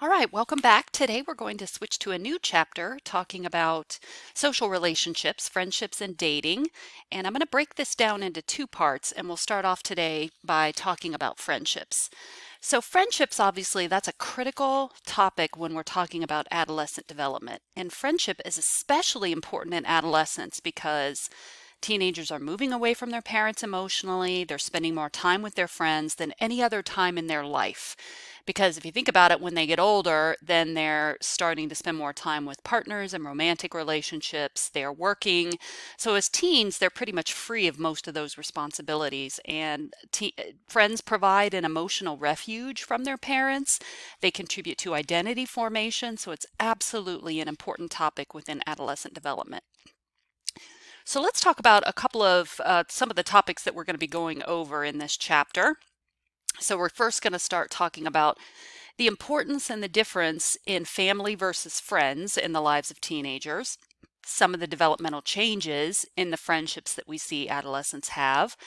All right, welcome back. Today we're going to switch to a new chapter talking about social relationships, friendships, and dating. And I'm going to break this down into two parts, and we'll start off today by talking about friendships. So, friendships, obviously, that's a critical topic when we're talking about adolescent development. And friendship is especially important in adolescence because teenagers are moving away from their parents emotionally. They're spending more time with their friends than any other time in their life. Because if you think about it, when they get older, then they're starting to spend more time with partners and romantic relationships. They're working. So as teens, they're pretty much free of most of those responsibilities. And friends provide an emotional refuge from their parents. They contribute to identity formation. So it's absolutely an important topic within adolescent development. So let's talk about a couple of some of the topics that we're going to be going over in this chapter. So we're first going to start talking about the importance and the difference in family versus friends in the lives of teenagers, some of the developmental changes in the friendships that we see adolescents have,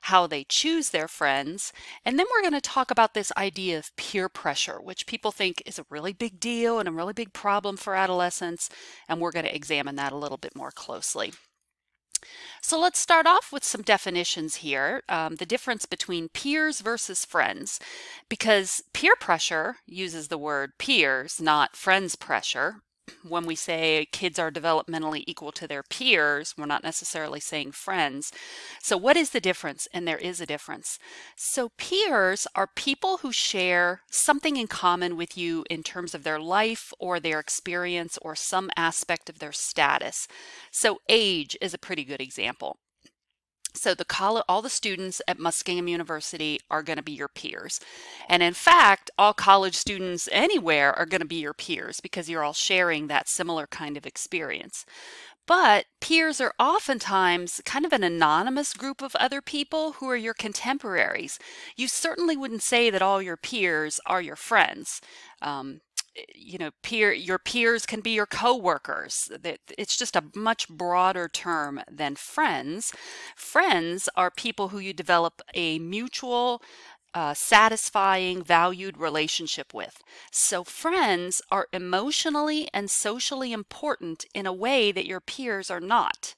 how they choose their friends, and then we're going to talk about this idea of peer pressure, which people think is a really big deal and a really big problem for adolescents, and we're going to examine that a little bit more closely. So let's start off with some definitions here. The difference between peers versus friends, because peer pressure uses the word peers, not friends pressure. When we say kids are developmentally equal to their peers, we're not necessarily saying friends. So what is the difference? And there is a difference. So peers are people who share something in common with you in terms of their life or their experience or some aspect of their status. So age is a pretty good example. So all the students at Muskingum University are going to be your peers. And in fact, all college students anywhere are going to be your peers because you're all sharing that similar kind of experience. But peers are oftentimes kind of an anonymous group of other people who are your contemporaries. You certainly wouldn't say that all your peers are your friends. Your peers can be your coworkers. It's just a much broader term than friends. Friends are people who you develop a mutual, satisfying, valued relationship with. So friends are emotionally and socially important in a way that your peers are not.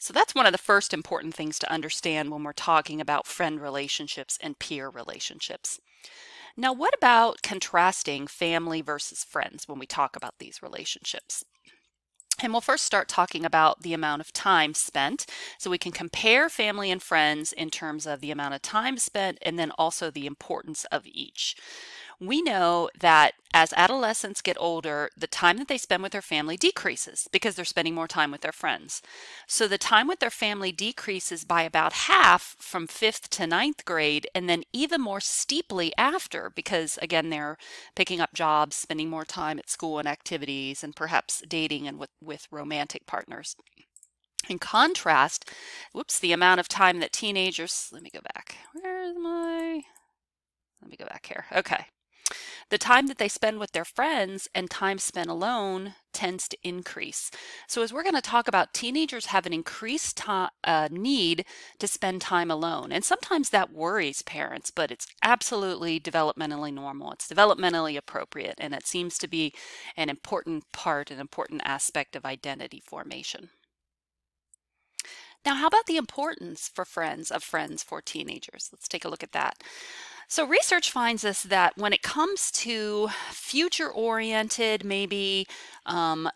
So that's one of the first important things to understand when we're talking about friend relationships and peer relationships. Now, what about contrasting family versus friends when we talk about these relationships? And we'll first start talking about the amount of time spent. So we can compare family and friends in terms of the amount of time spent and then also the importance of each. We know that as adolescents get older, the time that they spend with their family decreases because they're spending more time with their friends. So the time with their family decreases by about half from 5th to 9th grade, and then even more steeply after because, again, they're picking up jobs, spending more time at school and activities, and perhaps dating and with romantic partners. In contrast, the amount of time that teenagers, let me go back. Let me go back here. Okay. The time that they spend with their friends and time spent alone tends to increase. So as we're going to talk about, teenagers have an increased need to spend time alone. And sometimes that worries parents, but it's absolutely developmentally normal. It's developmentally appropriate, and it seems to be an important part, an important aspect of identity formation. Now, how about the importance for friends for teenagers? Let's take a look at that. So research finds us that when it comes to future-oriented, maybe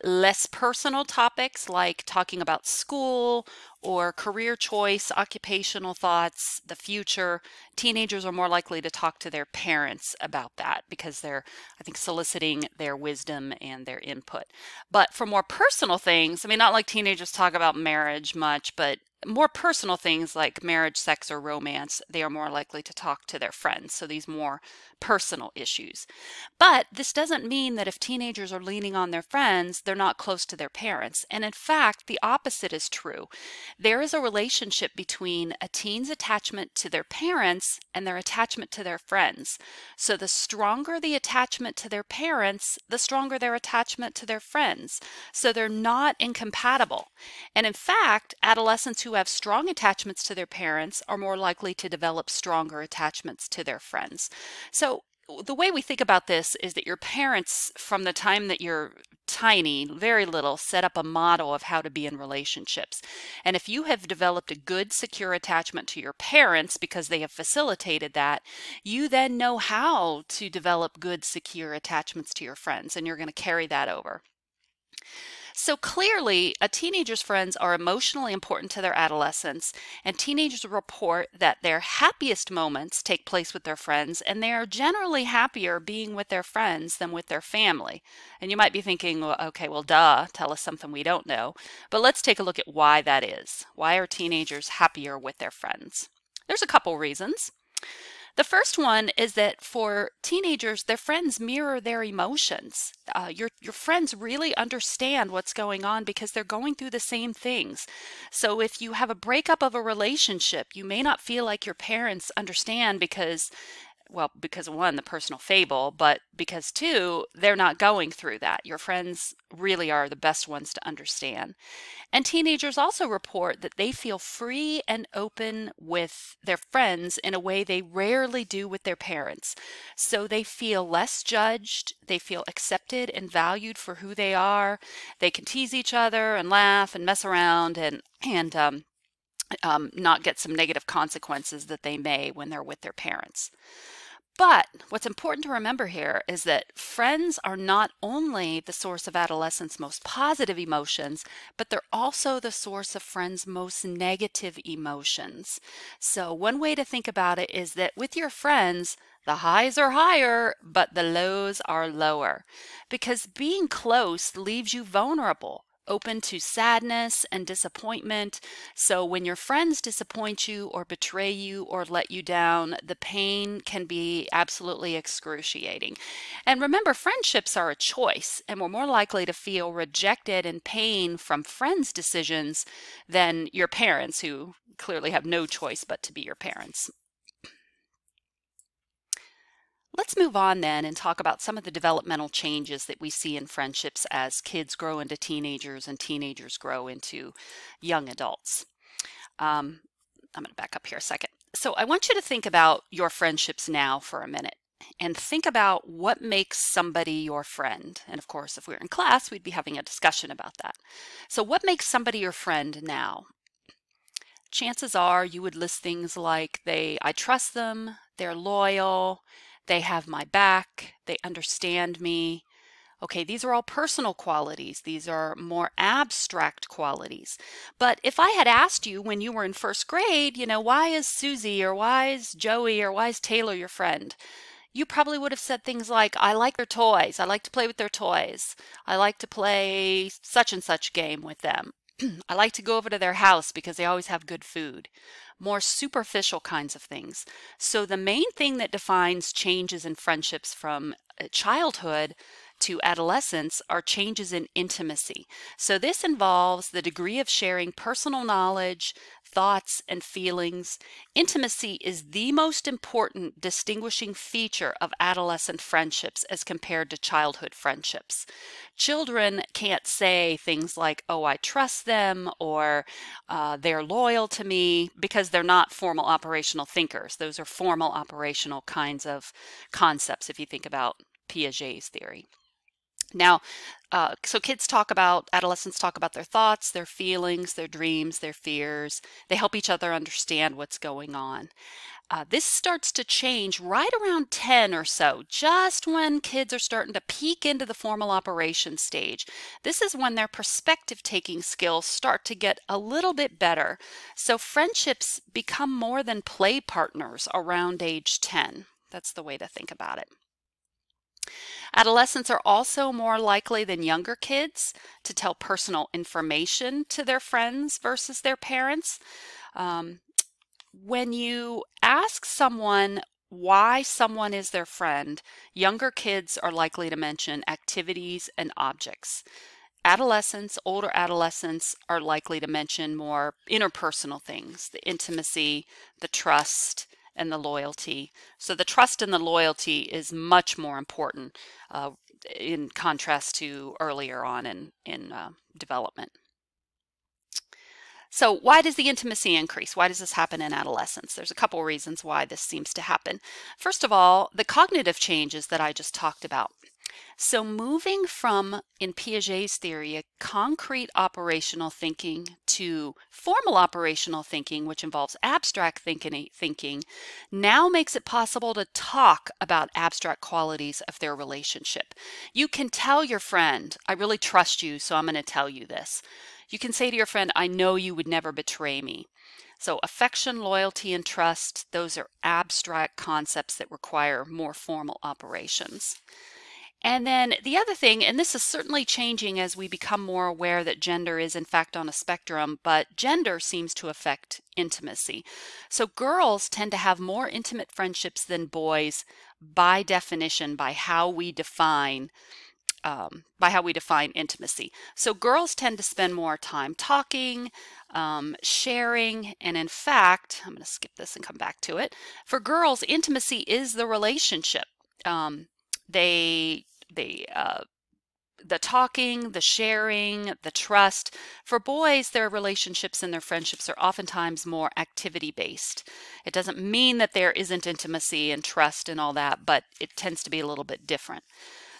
less personal topics like talking about school or career choice, occupational thoughts, the future, teenagers are more likely to talk to their parents about that because they're, I think, soliciting their wisdom and their input. But for more personal things, I mean, not like teenagers talk about marriage much, but more personal things like marriage, sex, or romance, they are more likely to talk to their friends. So these more personal issues. But this doesn't mean that if teenagers are leaning on their friends, they're not close to their parents. And in fact, the opposite is true. There is a relationship between a teen's attachment to their parents and their attachment to their friends. So the stronger the attachment to their parents, the stronger their attachment to their friends. So they're not incompatible. And in fact, adolescents who have strong attachments to their parents are more likely to develop stronger attachments to their friends. So the way we think about this is that your parents, from the time that you're tiny, very little, set up a model of how to be in relationships. And if you have developed a good, secure attachment to your parents because they have facilitated that, you then know how to develop good, secure attachments to your friends, and you're going to carry that over. So clearly, a teenager's friends are emotionally important to their adolescence, and teenagers report that their happiest moments take place with their friends, and they are generally happier being with their friends than with their family. And you might be thinking, well, okay, well, duh, tell us something we don't know. But let's take a look at why that is. Why are teenagers happier with their friends? There's a couple reasons. The first one is that for teenagers, their friends mirror their emotions. Your friends really understand what's going on because they're going through the same things. So if you have a breakup of a relationship, you may not feel like your parents understand because, well, because one, the personal fable, but because two, they're not going through that. Your friends really are the best ones to understand. And teenagers also report that they feel free and open with their friends in a way they rarely do with their parents. So they feel less judged, they feel accepted and valued for who they are. They can tease each other and laugh and mess around and not get some negative consequences that they may when they're with their parents. But what's important to remember here is that friends are not only the source of adolescents' most positive emotions, but they're also the source of friends' most negative emotions. So one way to think about it is that with your friends, the highs are higher, but the lows are lower. Because being close leaves you vulnerable, open to sadness and disappointment. So when your friends disappoint you or betray you or let you down, the pain can be absolutely excruciating. And remember, friendships are a choice, and we're more likely to feel rejected and pain from friends' decisions than your parents, who clearly have no choice but to be your parents. Let's move on then and talk about some of the developmental changes that we see in friendships as kids grow into teenagers and teenagers grow into young adults. I'm going to back up here a second. So I want you to think about your friendships now for a minute and think about what makes somebody your friend. And of course, if we were in class, we'd be having a discussion about that. So what makes somebody your friend now? Chances are you would list things like I trust them, they're loyal, they have my back, they understand me. Okay, these are all personal qualities. These are more abstract qualities. But if I had asked you when you were in first grade, why is Susie or why is Joey or why is Taylor your friend? You probably would have said things like, I like their toys. I like to play with their toys. I like to play such and such game with them. I like to go over to their house because they always have good food. More superficial kinds of things. So the main thing that defines changes in friendships from childhood to adolescence are changes in intimacy. So this involves the degree of sharing personal knowledge, thoughts, and feelings. Intimacy is the most important distinguishing feature of adolescent friendships as compared to childhood friendships. Children can't say things like, oh, I trust them, or they're loyal to me, because they're not formal operational thinkers. Those are formal operational kinds of concepts if you think about Piaget's theory. Now, so adolescents talk about their thoughts, their feelings, their dreams, their fears. They help each other understand what's going on. This starts to change right around 10 or so, just when kids are starting to peek into the formal operation stage. This is when their perspective-taking skills start to get a little bit better. So friendships become more than play partners around age 10. That's the way to think about it. Adolescents are also more likely than younger kids to tell personal information to their friends versus their parents. When you ask someone why someone is their friend, younger kids are likely to mention activities and objects. Older adolescents are likely to mention more interpersonal things, the intimacy, the trust, and the loyalty. So the trust and the loyalty is much more important in contrast to earlier on in development. So why does the intimacy increase? Why does this happen in adolescence? There's a couple reasons why this seems to happen. First of all, the cognitive changes that I just talked about. So moving from, in Piaget's theory, a concrete operational thinking to formal operational thinking, which involves abstract thinking, now makes it possible to talk about abstract qualities of their relationship. You can tell your friend, I really trust you, so I'm going to tell you this. You can say to your friend, I know you would never betray me. So affection, loyalty, and trust, those are abstract concepts that require more formal operations. And then the other thing, and this is certainly changing as we become more aware that gender is in fact on a spectrum, but gender seems to affect intimacy. So girls tend to have more intimate friendships than boys by definition, by how we define intimacy. So girls tend to spend more time talking, sharing, and in fact, I'm going to skip this and come back to it. For girls, intimacy is the relationship. The talking, the sharing, the trust. For boys, their relationships and their friendships are oftentimes more activity-based. It doesn't mean that there isn't intimacy and trust and all that, but it tends to be a little bit different.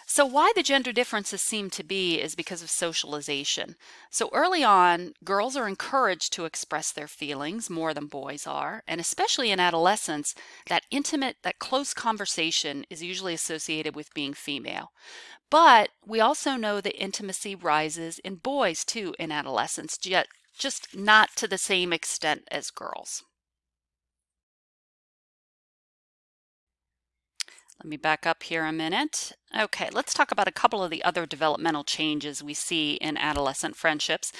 So why the gender differences seem to be is because of socialization. So early on, girls are encouraged to express their feelings more than boys are, and especially in adolescence, that intimate, that close conversation is usually associated with being female. But we also know that intimacy rises in boys too in adolescence, yet just not to the same extent as girls. Let me back up here a minute. Okay, let's talk about a couple of the other developmental changes we see in adolescent friendships.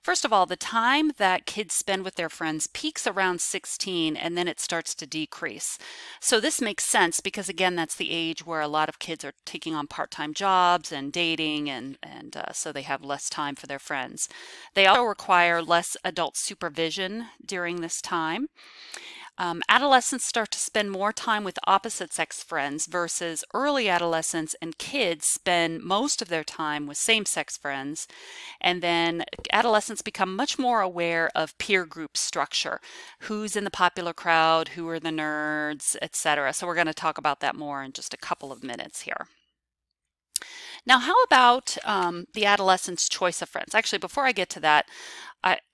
First of all, the time that kids spend with their friends peaks around 16 and then it starts to decrease. So this makes sense because again, that's the age where a lot of kids are taking on part-time jobs and dating and so they have less time for their friends. They also require less adult supervision during this time. Adolescents start to spend more time with opposite sex friends versus early adolescents and kids spend most of their time with same sex friends. And then adolescents become much more aware of peer group structure, who's in the popular crowd, who are the nerds, etc. So we're going to talk about that more in just a couple of minutes here. Now, how about the adolescent's choice of friends? Actually, before I get to that,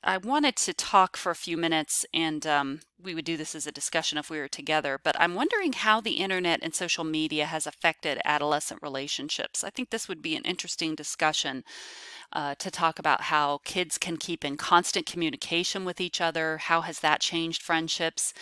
I wanted to talk for a few minutes, and we would do this as a discussion if we were together, but I'm wondering how the internet and social media has affected adolescent relationships. I think this would be an interesting discussion to talk about how kids can keep in constant communication with each other. How has that changed friendships?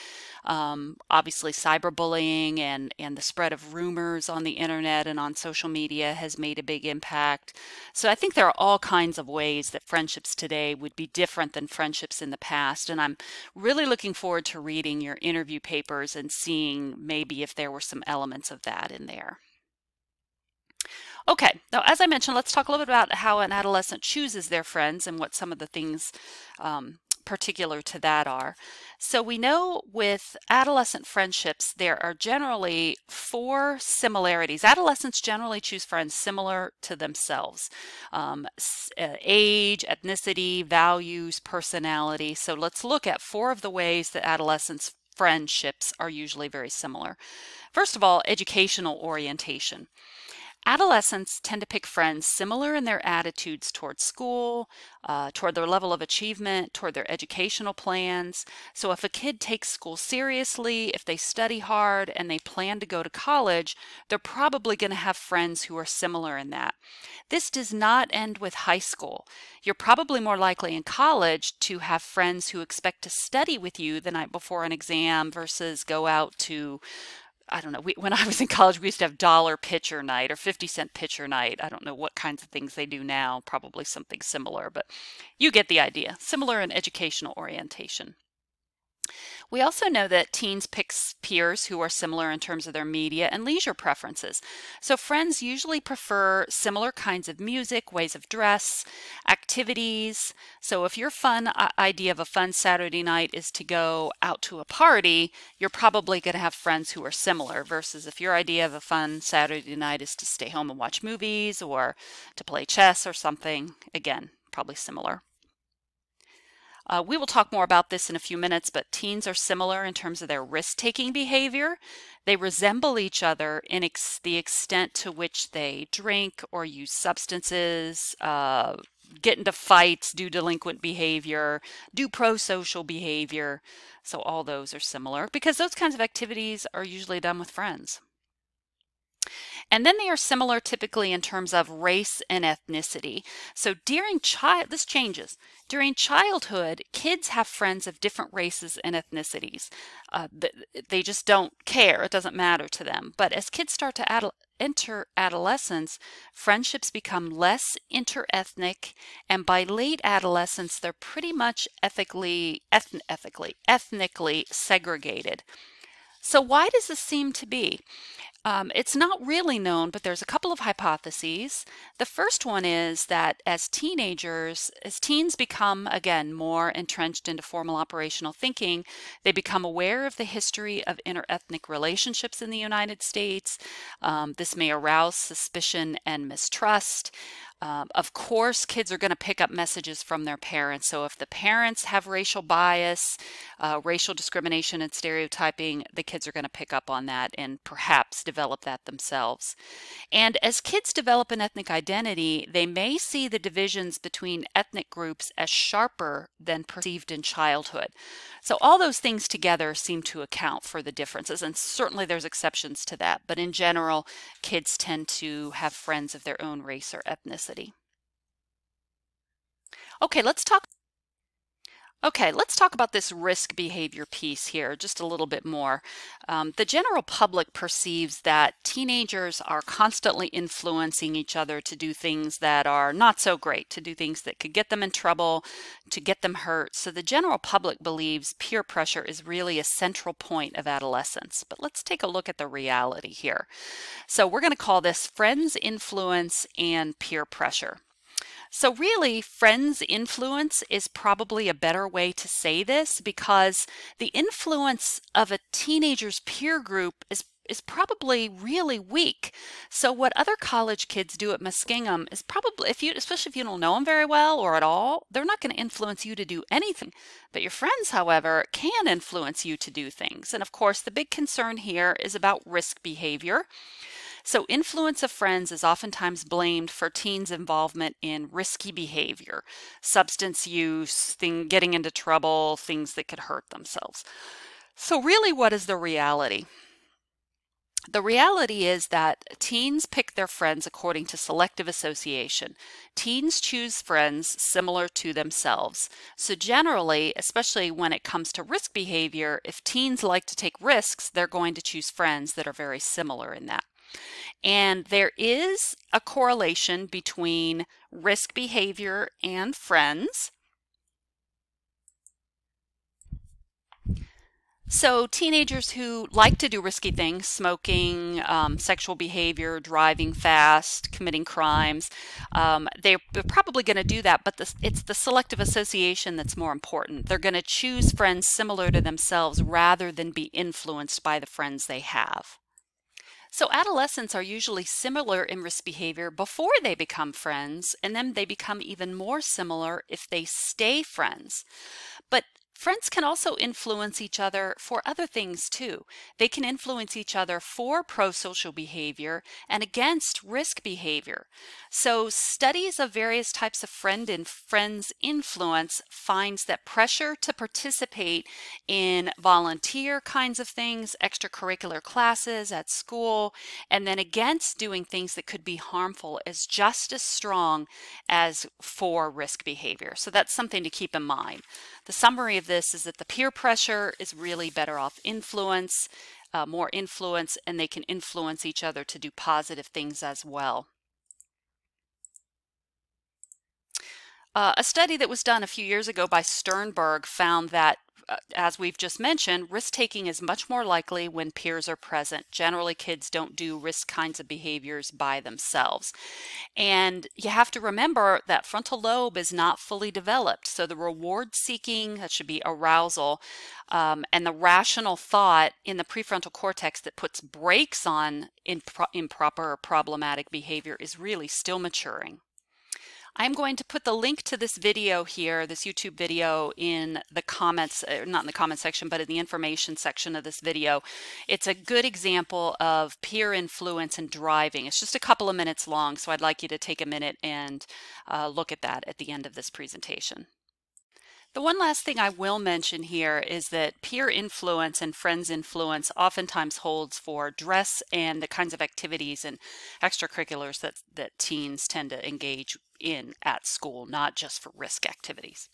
Obviously, cyberbullying and the spread of rumors on the internet and on social media has made a big impact. So I think there are all kinds of ways that friendships today would be different than friendships in the past. And I'm really looking forward to reading your interview papers and seeing maybe if there were some elements of that in there. Okay, now as I mentioned, let's talk a little bit about how an adolescent chooses their friends and what some of the things particular to that are. So we know with adolescent friendships, there are generally 4 similarities. Adolescents generally choose friends similar to themselves. Age, ethnicity, values, personality. So let's look at 4 of the ways that adolescents' friendships are usually very similar. First of all, educational orientation. Adolescents tend to pick friends similar in their attitudes toward school, toward their level of achievement, toward their educational plans. So if a kid takes school seriously, if they study hard, and they plan to go to college, they're probably going to have friends who are similar in that. This does not end with high school. You're probably more likely in college to have friends who expect to study with you the night before an exam versus go out to, I don't know, when I was in college, we used to have dollar pitcher night or 50-cent pitcher night. I don't know what kinds of things they do now, probably something similar, but you get the idea. Similar in educational orientation. We also know that teens pick peers who are similar in terms of their media and leisure preferences. So friends usually prefer similar kinds of music, ways of dress, activities. So if your fun idea of a fun Saturday night is to go out to a party, you're probably going to have friends who are similar versus if your idea of a fun Saturday night is to stay home and watch movies or to play chess or something, again, probably similar. We will talk more about this in a few minutes, but teens are similar in terms of their risk-taking behavior. They resemble each other in the extent to which they drink or use substances, get into fights, do delinquent behavior, do pro-social behavior. So all those are similar because those kinds of activities are usually done with friends. And then they are similar typically in terms of race and ethnicity. So this changes. During childhood, kids have friends of different races and ethnicities. They just don't care. It doesn't matter to them. But as kids start to enter adolescence, friendships become less interethnic, and by late adolescence, they're pretty much ethnically segregated. So why does this seem to be? It's not really known, but there's a couple of hypotheses. The first one is that as teens become, again, more entrenched into formal operational thinking, they become aware of the history of interethnic relationships in the United States. This may arouse suspicion and mistrust. Of course, kids are going to pick up messages from their parents. So if the parents have racial bias, racial discrimination and stereotyping, the kids are going to pick up on that and perhaps develop that themselves. And as kids develop an ethnic identity, they may see the divisions between ethnic groups as sharper than perceived in childhood. So all those things together seem to account for the differences, and certainly there's exceptions to that. But in general, kids tend to have friends of their own race or ethnicity. Okay, let's talk about this risk behavior piece here just a little bit more. The general public perceives that teenagers are constantly influencing each other to do things that are not so great, to do things that could get them in trouble, to get them hurt. So the general public believes peer pressure is really a central point of adolescence. But let's take a look at the reality here. So we're going to call this friends' influence and peer pressure. So really, friends' influence is probably a better way to say this because the influence of a teenager's peer group is probably really weak. So what other college kids do at Muskingum is probably, especially if you don't know them very well or at all, they're not going to influence you to do anything. But your friends, however, can influence you to do things. And of course, the big concern here is about risk behavior. So influence of friends is oftentimes blamed for teens' involvement in risky behavior, substance use, getting into trouble, things that could hurt themselves. So really, what is the reality? The reality is that teens pick their friends according to selective association. Teens choose friends similar to themselves. So generally, especially when it comes to risk behavior, if teens like to take risks, they're going to choose friends that are very similar in that. And there is a correlation between risk behavior and friends. So teenagers who like to do risky things, smoking, sexual behavior, driving fast, committing crimes, they're probably going to do that, but it's the selective association that's more important. They're going to choose friends similar to themselves rather than be influenced by the friends they have. So adolescents are usually similar in risk behavior before they become friends, and then they become even more similar if they stay friends. But friends can also influence each other for other things too. They can influence each other for pro-social behavior and against risk behavior. So studies of various types of friends influence finds that pressure to participate in volunteer kinds of things, extracurricular classes at school, and then against doing things that could be harmful is just as strong as for risk behavior. So that's something to keep in mind. The summary of this is that the peer pressure is really better off influence, more influence, and they can influence each other to do positive things as well. A study that was done a few years ago by Steinberg found that as we've just mentioned, risk-taking is much more likely when peers are present. Generally, kids don't do risk kinds of behaviors by themselves. And you have to remember that frontal lobe is not fully developed. So the reward-seeking, that should be arousal, and the rational thought in the prefrontal cortex that puts brakes on improper or problematic behavior is really still maturing. I'm going to put the link to this video here, this YouTube video, in the comments, not in the comment section, but in the information section of this video. It's a good example of peer influence and driving. It's just a couple of minutes long, so I'd like you to take a minute and look at that at the end of this presentation. The one last thing I will mention here is that peer influence and friends influence oftentimes holds for dress and the kinds of activities and extracurriculars that teens tend to engage in at school, not just for risk activities.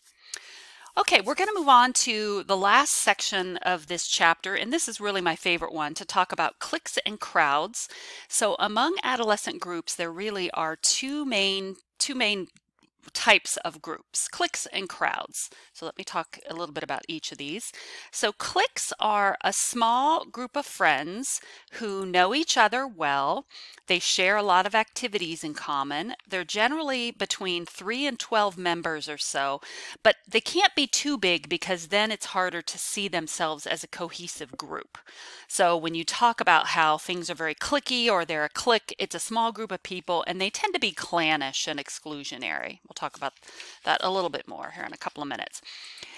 Okay, we're going to move on to the last section of this chapter, and this is really my favorite one, to talk about cliques and crowds. So among adolescent groups, there really are two main types of groups, cliques and crowds. So let me talk a little bit about each of these. So cliques are a small group of friends who know each other well. They share a lot of activities in common. They're generally between 3 and 12 members or so, but they can't be too big because then it's harder to see themselves as a cohesive group. So when you talk about how things are very cliquey or they're a clique, it's a small group of people and they tend to be clannish and exclusionary. We'll talk about that a little bit more here in a couple of minutes.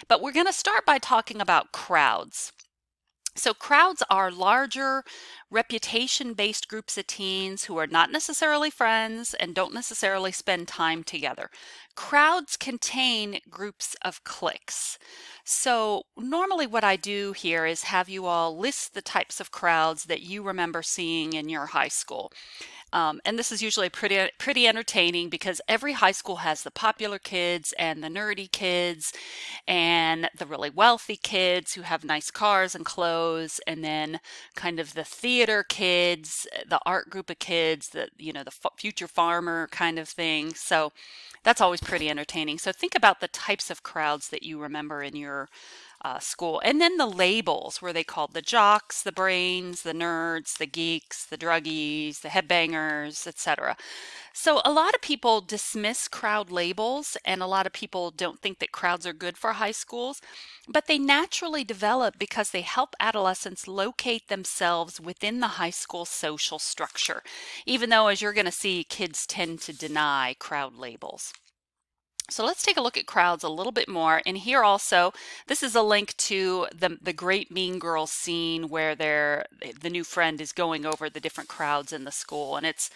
But we're going to start by talking about crowds. So crowds are larger, reputation-based groups of teens who are not necessarily friends and don't necessarily spend time together. Crowds contain groups of cliques. So normally what I do here is have you all list the types of crowds that you remember seeing in your high school. And this is usually pretty entertaining because every high school has the popular kids and the nerdy kids and the really wealthy kids who have nice cars and clothes, and then kind of the theater kids, the art group of kids, the future farmer kind of thing. So that's always pretty entertaining. So think about the types of crowds that you remember in your school. And then the labels, where they called the jocks, the brains, the nerds, the geeks, the druggies, the headbangers, etc. So a lot of people dismiss crowd labels, and a lot of people don't think that crowds are good for high schools, but they naturally develop because they help adolescents locate themselves within the high school social structure, even though, as you're going to see, kids tend to deny crowd labels. So let's take a look at crowds a little bit more. And here also, this is a link to the Great Mean Girls scene where the new friend is going over the different crowds in the school. And it's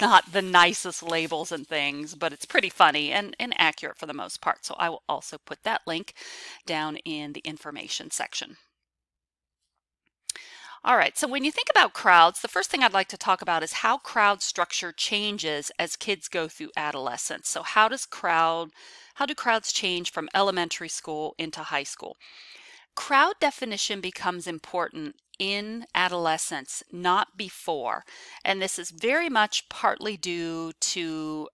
not the nicest labels and things, but it's pretty funny and accurate for the most part. So I will also put that link down in the information section. All right, so when you think about crowds, the first thing I'd like to talk about is how crowd structure changes as kids go through adolescence. So how do crowds change from elementary school into high school? Crowd definition becomes important in adolescence, not before. And this is very much partly due to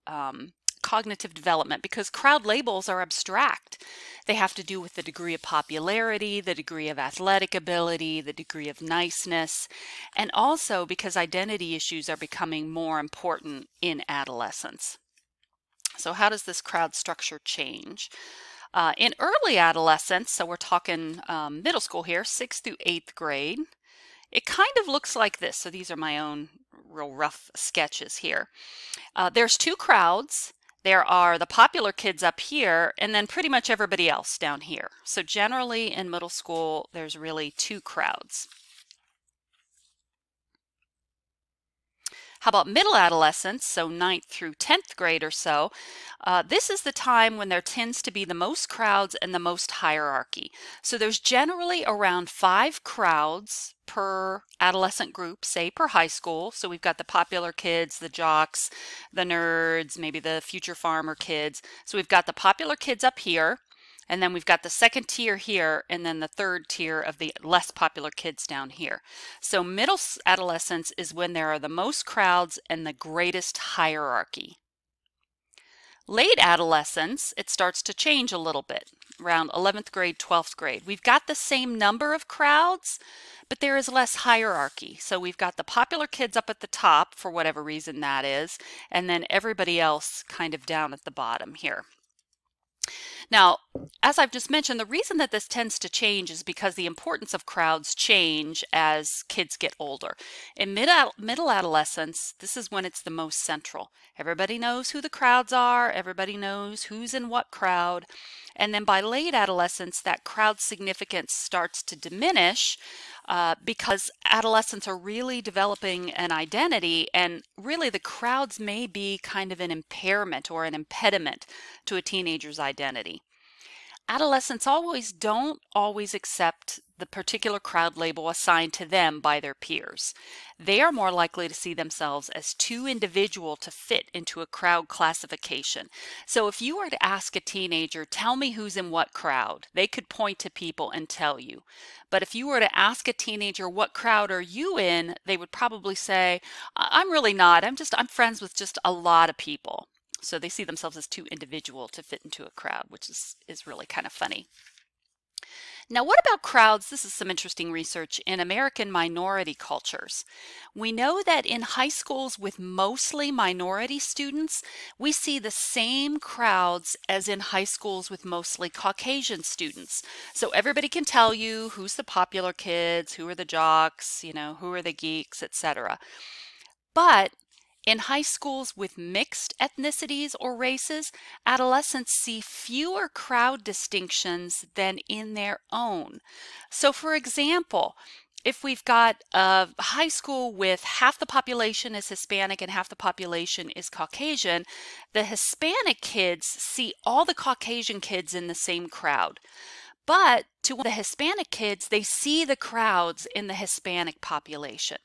cognitive development, because crowd labels are abstract. They have to do with the degree of popularity, the degree of athletic ability, the degree of niceness, and also because identity issues are becoming more important in adolescence. So how does this crowd structure change? In early adolescence, so we're talking middle school here, 6th through 8th grade, it kind of looks like this. So these are my own real rough sketches here. There's two crowds. There are the popular kids up here, and then pretty much everybody else down here. So generally in middle school, there's really two crowds. How about middle adolescence, so 9th through 10th grade or so? This is the time when there tends to be the most crowds and the most hierarchy. So there's generally around 5 crowds per adolescent group, say per high school. So we've got the popular kids, the jocks, the nerds, maybe the future farmer kids. So we've got the popular kids up here. And then we've got the second tier here, and then the third tier of the less popular kids down here. So middle adolescence is when there are the most crowds and the greatest hierarchy. Late adolescence, it starts to change a little bit, around 11th grade, 12th grade. We've got the same number of crowds, but there is less hierarchy. So we've got the popular kids up at the top, for whatever reason that is, and then everybody else kind of down at the bottom here. Now, as I've just mentioned, the reason that this tends to change is because the importance of crowds change as kids get older. In middle adolescence, this is when it's the most central. Everybody knows who the crowds are, everybody knows who's in what crowd. And then by late adolescence, that crowd significance starts to diminish because adolescents are really developing an identity, and really the crowds may be kind of an impairment or an impediment to a teenager's identity. Adolescents don't always accept the particular crowd label assigned to them by their peers. They are more likely to see themselves as too individual to fit into a crowd classification. So if you were to ask a teenager, tell me who's in what crowd, they could point to people and tell you. But if you were to ask a teenager, what crowd are you in, they would probably say, I'm really not. I'm friends with just a lot of people. So they see themselves as too individual to fit into a crowd, which is really kind of funny. Now, what about crowds? This is some interesting research in American minority cultures. We know that in high schools with mostly minority students, we see the same crowds as in high schools with mostly Caucasian students. So everybody can tell you who's the popular kids, who are the jocks, who are the geeks, etc. But in high schools with mixed ethnicities or races, adolescents see fewer crowd distinctions than in their own. So for example, if we've got a high school with half the population is Hispanic and half the population is Caucasian, the Hispanic kids see all the Caucasian kids in the same crowd. But to the Hispanic kids, they see the crowds in the Hispanic population.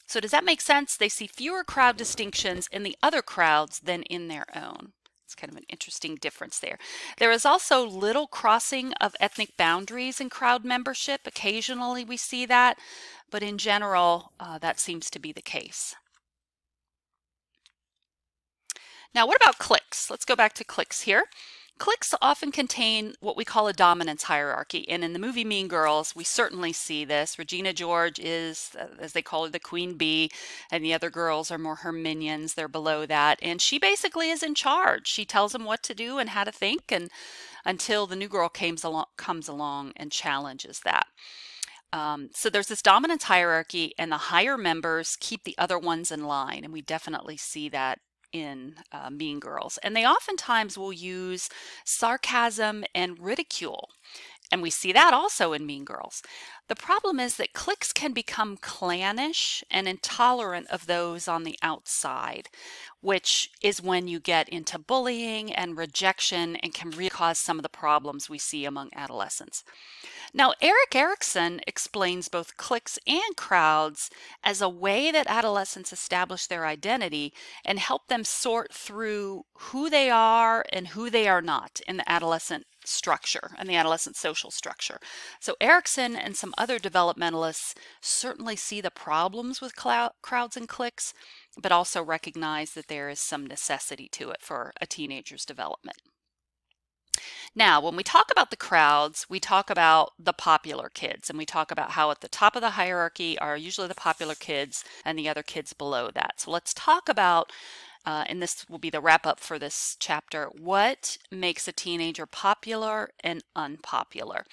So does that make sense? They see fewer crowd distinctions in the other crowds than in their own. It's kind of an interesting difference there. There is also little crossing of ethnic boundaries in crowd membership. Occasionally we see that, but in general, that seems to be the case. Now, what about cliques? Let's go back to cliques here. Cliques often contain what we call a dominance hierarchy, and in the movie Mean Girls, we certainly see this. Regina George is, as they call her, the queen bee, and the other girls are more her minions. They're below that, and she basically is in charge. She tells them what to do and how to think, and until the new girl comes along and challenges that. So there's this dominance hierarchy, and the higher members keep the other ones in line, and we definitely see that in Mean Girls. And they oftentimes will use sarcasm and ridicule. And we see that also in Mean Girls. The problem is that cliques can become clannish and intolerant of those on the outside, which is when you get into bullying and rejection and can really cause some of the problems we see among adolescents. Now, Erik Erikson explains both cliques and crowds as a way that adolescents establish their identity and help them sort through who they are and who they are not in the adolescent structure and the adolescent social structure. So Erikson and some other developmentalists certainly see the problems with crowds and cliques, but also recognize that there is some necessity to it for a teenager's development. Now, when we talk about the crowds, we talk about the popular kids, and we talk about how at the top of the hierarchy are usually the popular kids and the other kids below that. So let's talk about, and this will be the wrap up for this chapter, what makes a teenager popular and unpopular.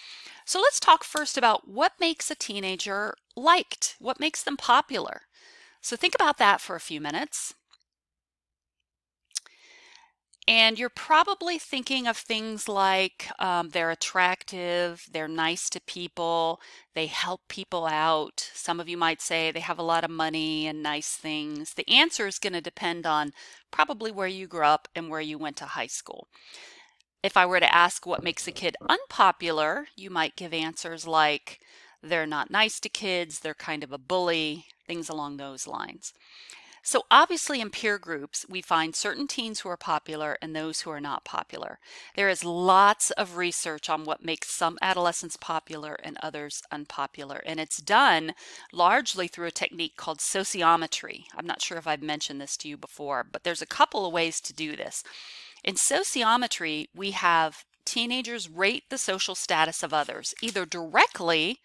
So let's talk first about what makes a teenager liked, what makes them popular. So think about that for a few minutes. And you're probably thinking of things like they're attractive, they're nice to people, they help people out. Some of you might say they have a lot of money and nice things. The answer is going to depend on probably where you grew up and where you went to high school. If I were to ask what makes a kid unpopular, you might give answers like they're not nice to kids, they're kind of a bully, things along those lines. So obviously in peer groups, we find certain teens who are popular and those who are not popular. There is lots of research on what makes some adolescents popular and others unpopular. And it's done largely through a technique called sociometry. I'm not sure if I've mentioned this to you before, but there's a couple of ways to do this. In sociometry, we have teenagers rate the social status of others, either directly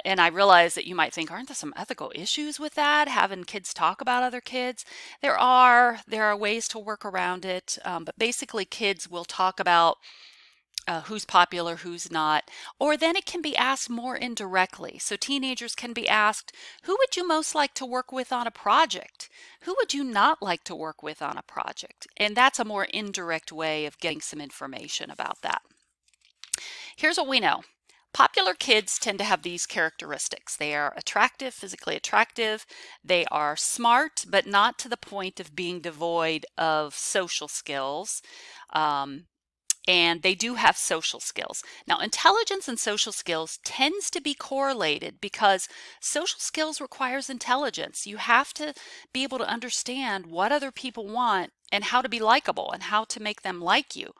And I realize that you might think, aren't there some ethical issues with that, having kids talk about other kids? There are ways to work around it, but basically kids will talk about who's popular, who's not, or then it can be asked more indirectly. So teenagers can be asked, who would you most like to work with on a project? Who would you not like to work with on a project? And that's a more indirect way of getting some information about that. Here's what we know. Popular kids tend to have these characteristics. They are attractive, physically attractive. They are smart, but not to the point of being devoid of social skills. And they do have social skills. Now, intelligence and social skills tends to be correlated because social skills requires intelligence. You have to be able to understand what other people want and how to be likable and how to make them like you.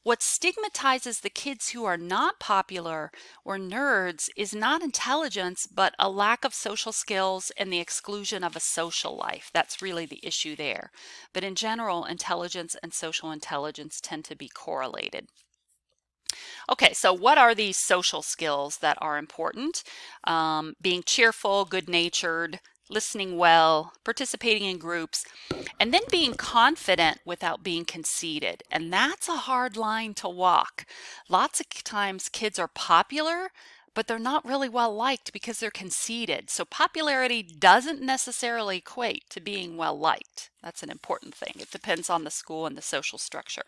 What stigmatizes the kids who are not popular or nerds is not intelligence, but a lack of social skills and the exclusion of a social life. That's really the issue there. But in general, intelligence and social intelligence tend to be correlated. Okay, so what are these social skills that are important? Being cheerful, good-natured, listening well, participating in groups, and then being confident without being conceited. And that's a hard line to walk. Lots of times kids are popular, but they're not really well liked because they're conceited. So popularity doesn't necessarily equate to being well liked. That's an important thing. It depends on the school and the social structure.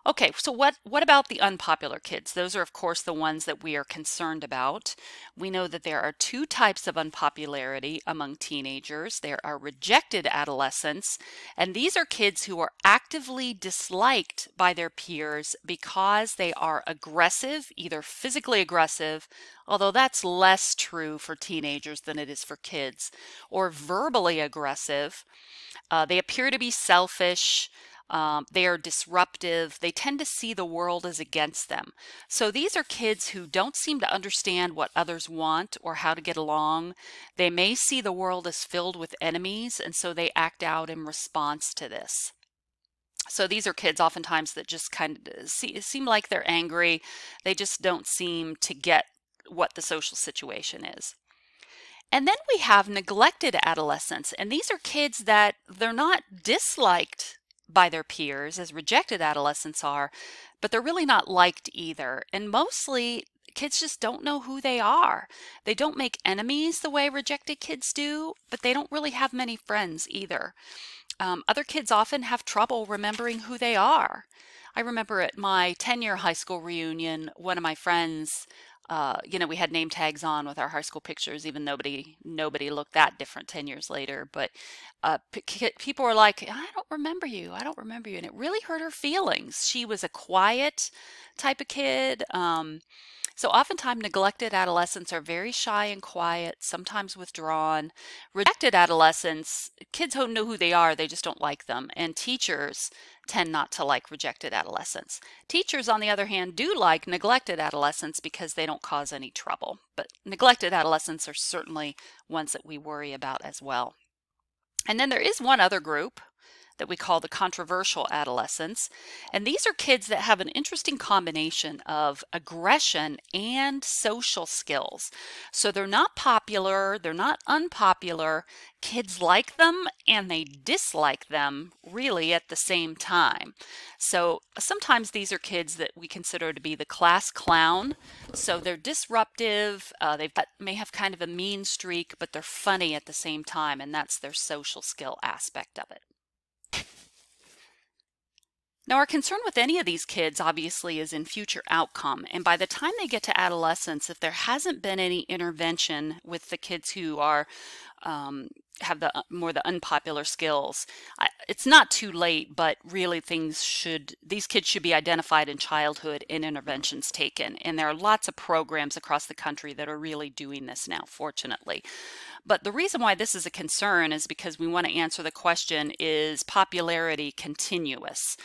Okay, so what about the unpopular kids? Those are, of course, the ones that we are concerned about. We know that there are two types of unpopularity among teenagers. There are rejected adolescents, and these are kids who are actively disliked by their peers because they are aggressive, either physically aggressive, although that's less true for teenagers than it is for kids, or verbally aggressive. They appear to be selfish. They are disruptive. They tend to see the world as against them. So these are kids who don't seem to understand what others want or how to get along. They may see the world as filled with enemies, and so they act out in response to this. So these are kids oftentimes that just kind of seem like they're angry. They just don't seem to get what the social situation is. And then we have neglected adolescents, and these are kids that they're not disliked by their peers as rejected adolescents are, but they're really not liked either. And mostly kids just don't know who they are. They don't make enemies the way rejected kids do, but they don't really have many friends either. Other kids often have trouble remembering who they are. I remember at my 10-year high school reunion, one of my friends, we had name tags on with our high school pictures, even nobody looked that different 10 years later. But people were like, I don't remember you. I don't remember you. And it really hurt her feelings. She was a quiet type of kid. So oftentimes neglected adolescents are very shy and quiet, sometimes withdrawn. Rejected adolescents, kids who know who they are, they just don't like them. And teachers tend not to like rejected adolescents. Teachers, on the other hand, do like neglected adolescents because they don't cause any trouble. But neglected adolescents are certainly ones that we worry about as well. And then there is one other group that we call the controversial adolescents. And these are kids that have an interesting combination of aggression and social skills. So they're not popular, they're not unpopular. Kids like them and they dislike them really at the same time. So sometimes these are kids that we consider to be the class clown. So they're disruptive, may have kind of a mean streak, but they're funny at the same time, and that's their social skill aspect of it. Now, our concern with any of these kids obviously is in future outcome. And by the time they get to adolescence, if there hasn't been any intervention with the kids who are have the more the unpopular skills, it's not too late, but really these kids should be identified in childhood and interventions taken. And there are lots of programs across the country that are really doing this now, fortunately. But the reason why this is a concern is because we want to answer the question, is popularity continuous?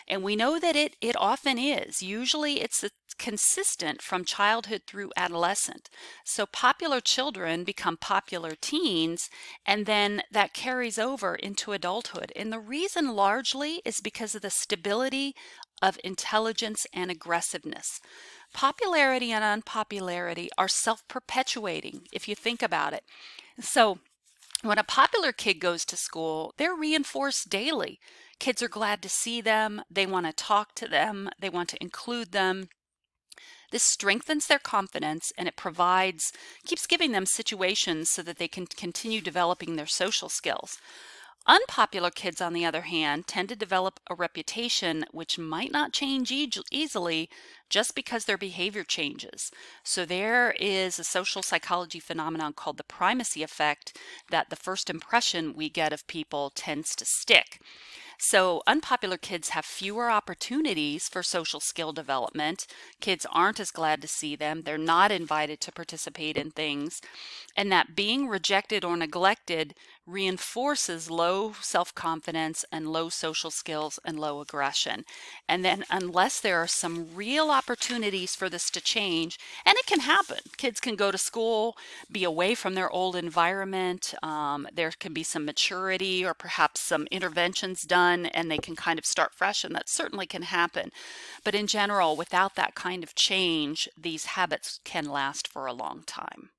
And we know that it often is. Usually it's consistent from childhood through adolescent. So popular children become popular teens, and then that carries over into adulthood. And the reason largely is because of the stability of intelligence and aggressiveness. Popularity and unpopularity are self-perpetuating if you think about it. So when a popular kid goes to school, they're reinforced daily. Kids are glad to see them, they want to talk to them, they want to include them. This strengthens their confidence and it keeps giving them situations so that they can continue developing their social skills. Unpopular kids, on the other hand, tend to develop a reputation which might not change easily just because their behavior changes. So there is a social psychology phenomenon called the primacy effect, that the first impression we get of people tends to stick. So unpopular kids have fewer opportunities for social skill development. Kids aren't as glad to see them. They're not invited to participate in things. And that being rejected or neglected reinforces low self-confidence and low social skills and low aggression. And then unless there are some real opportunities for this to change, and it can happen. Kids can go to school, be away from their old environment. There can be some maturity or perhaps some interventions done and they can kind of start fresh, and that certainly can happen. But in general, without that kind of change, these habits can last for a long time.